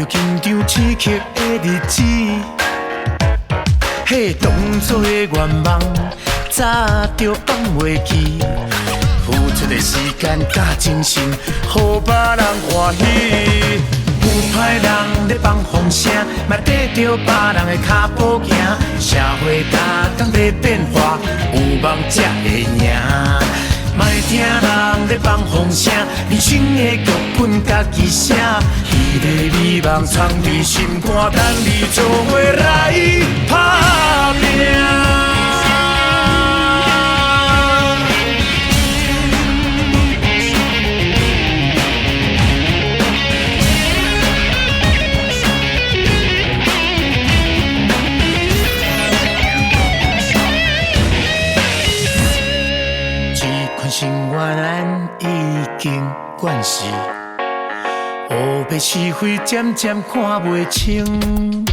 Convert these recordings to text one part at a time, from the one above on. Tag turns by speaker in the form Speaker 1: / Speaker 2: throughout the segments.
Speaker 1: 着紧张刺激的日子。嘿，当初的愿望早就放袂记，付出的时间甲精神，予别人欢喜。有歹人咧放风声，嘛跟着别人的脚步行。社会大工在变化，有梦才会赢。莫听人咧放风声，人生的剧本家己写。迄个美梦藏伫心肝，等你做伙来打拼。生活咱已经惯势，黑白是非渐渐看袂清。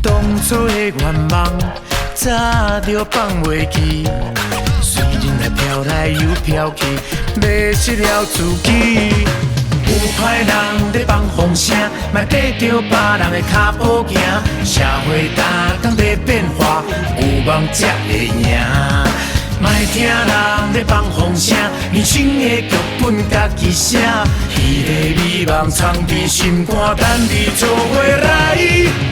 Speaker 1: 当初的愿望早就放袂记，虽然来飘来又飘去，迷失了自己。有歹人咧放风声，莫跟着别人的脚步行。社会大工在变化，有梦才会赢。莫听人咧放风声，人生的剧本家己写。迄个美梦藏伫心肝，等你做伙来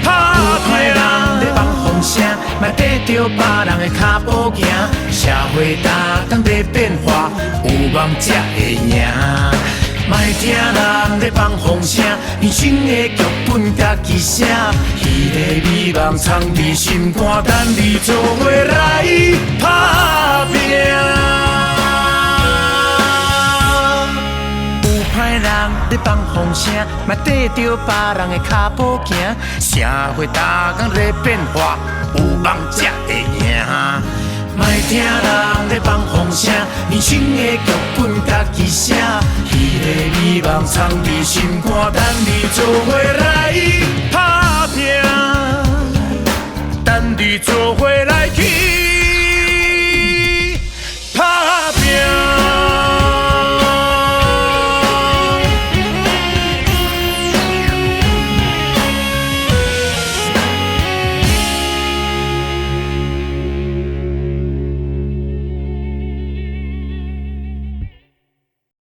Speaker 1: 打拼。人咧放风声，莫跟着别人的脚步行。社会大工在变化，有梦才会赢。莫听人咧放风声，人生的剧本家己写。迄个美梦藏伫心肝，等你做伙来打拼。有歹人咧放风声，莫跟着别人的脚步行。社会大工在变化，有梦才会赢。莫听人咧放风声，人生的剧本家己写。迄个美梦藏伫心肝，等你做伙来。